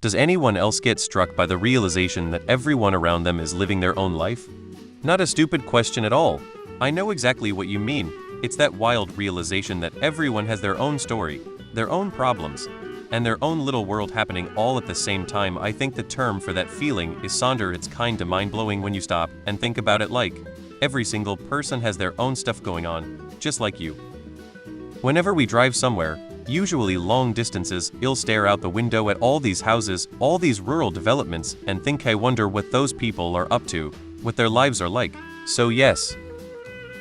Does anyone else get struck by the realization that everyone around them is living their own life? Not a stupid question at all. I know exactly what you mean. It's that wild realization that everyone has their own story, their own problems, and their own little world happening all at the same time. I think the term for that feeling is Sonder. It's kinda mind-blowing when you stop and think about it. Like, every single person has their own stuff going on, just like you. Whenever we drive somewhere, usually long distances, you'll stare out the window at all these houses, all these rural developments, and think, I wonder what those people are up to, what their lives are like. So yes,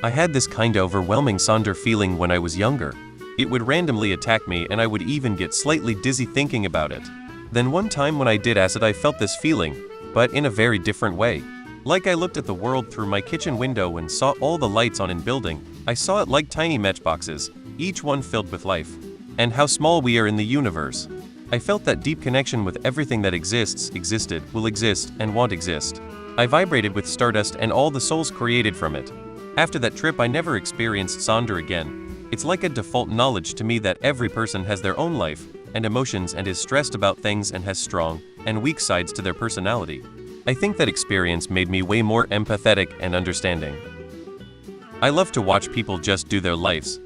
I had this kinda overwhelming Sonder feeling when I was younger. It would randomly attack me and I would even get slightly dizzy thinking about it. Then one time when I did acid, I felt this feeling, but in a very different way. Like I looked at the world through my kitchen window and saw all the lights on in building. I saw it like tiny matchboxes, each one filled with life. And how small we are in the universe. I felt that deep connection with everything that exists, existed, will exist, and won't exist. I vibrated with stardust and all the souls created from it. After that trip, I never experienced Sonder again. It's like a default knowledge to me that every person has their own life and emotions and is stressed about things and has strong and weak sides to their personality. I think that experience made me way more empathetic and understanding. I love to watch people just do their lives.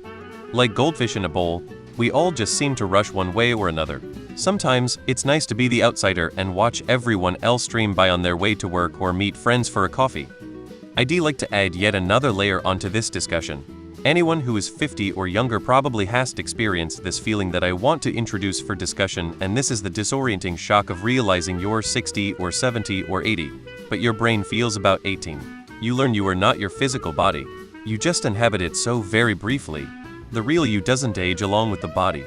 Like goldfish in a bowl, we all just seem to rush one way or another. Sometimes, it's nice to be the outsider and watch everyone else stream by on their way to work or meet friends for a coffee. I'd like to add yet another layer onto this discussion. Anyone who is 50 or younger probably has experienced this feeling that I want to introduce for discussion, and this is the disorienting shock of realizing you're 60 or 70 or 80, but your brain feels about 18. You learn you are not your physical body. You just inhabit it so very briefly. The real you doesn't age along with the body.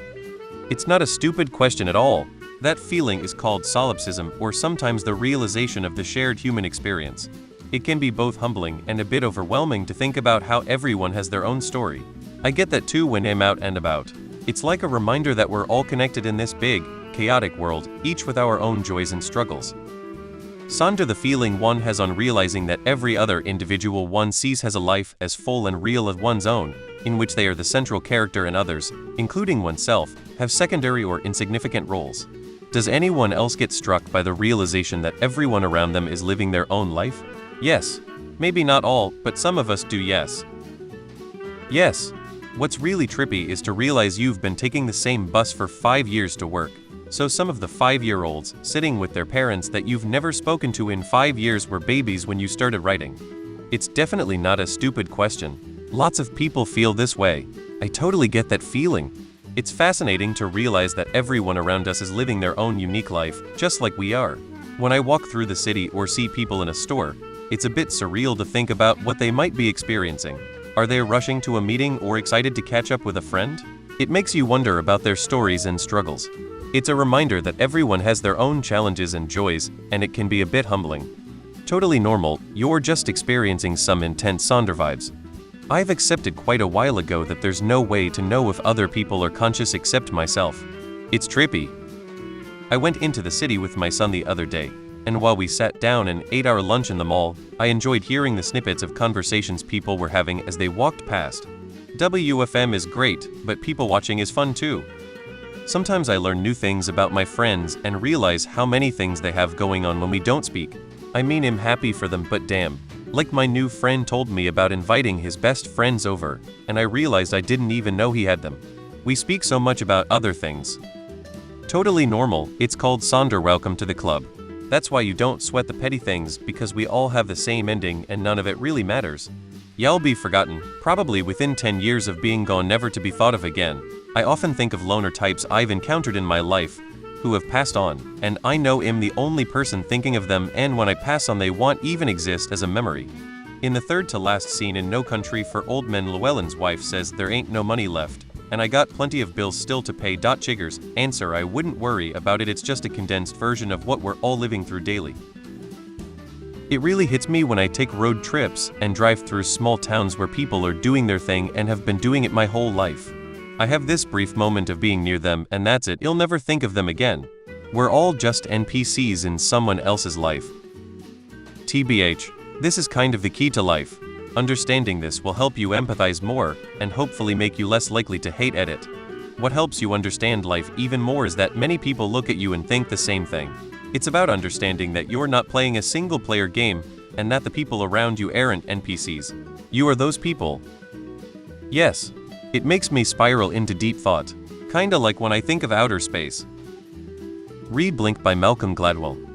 It's not a stupid question at all. That feeling is called solipsism, or sometimes the realization of the shared human experience. It can be both humbling and a bit overwhelming to think about how everyone has their own story. I get that too when I'm out and about. It's like a reminder that we're all connected in this big, chaotic world, each with our own joys and struggles. Sonder, the feeling one has on realizing that every other individual one sees has a life as full and real as one's own, in which they are the central character and others, including oneself, have secondary or insignificant roles. Does anyone else get struck by the realization that everyone around them is living their own life? Yes. Maybe not all, but some of us do. Yes. Yes. What's really trippy is to realize you've been taking the same bus for 5 years to work. So some of the 5-year-olds sitting with their parents that you've never spoken to in 5 years were babies when you started writing. It's definitely not a stupid question. Lots of people feel this way. I totally get that feeling. It's fascinating to realize that everyone around us is living their own unique life, just like we are. When I walk through the city or see people in a store, it's a bit surreal to think about what they might be experiencing. Are they rushing to a meeting or excited to catch up with a friend? It makes you wonder about their stories and struggles. It's a reminder that everyone has their own challenges and joys, and it can be a bit humbling. Totally normal, you're just experiencing some intense Sonder vibes. I've accepted quite a while ago that there's no way to know if other people are conscious except myself. It's trippy. I went into the city with my son the other day, and while we sat down and ate our lunch in the mall, I enjoyed hearing the snippets of conversations people were having as they walked past. WFM is great, but people watching is fun too. Sometimes I learn new things about my friends and realize how many things they have going on when we don't speak. I mean, I'm happy for them, but damn. Like my new friend told me about inviting his best friends over, and I realized I didn't even know he had them. We speak so much about other things. Totally normal, it's called Sonder. Welcome to the club. That's why you don't sweat the petty things, because we all have the same ending and none of it really matters. Y'all be forgotten, probably within 10 years of being gone, never to be thought of again. I often think of loner types I've encountered in my life, who have passed on, and I know I'm the only person thinking of them, and when I pass on they won't even exist as a memory. In the third to last scene in No Country for Old Men, Llewellyn's wife says there ain't no money left, and I got plenty of bills still to pay. Chiggers, answer, I wouldn't worry about it, it's just a condensed version of what we're all living through daily. It really hits me when I take road trips and drive through small towns where people are doing their thing and have been doing it my whole life. I have this brief moment of being near them and that's it, you'll never think of them again. We're all just NPCs in someone else's life. TBH, this is kind of the key to life. Understanding this will help you empathize more and hopefully make you less likely to hate edit. what helps you understand life even more is that many people look at you and think the same thing. It's about understanding that you're not playing a single-player game and that the people around you aren't NPCs. You are those people. Yes, it makes me spiral into deep thought, kinda like when I think of outer space. Read Blink by Malcolm Gladwell.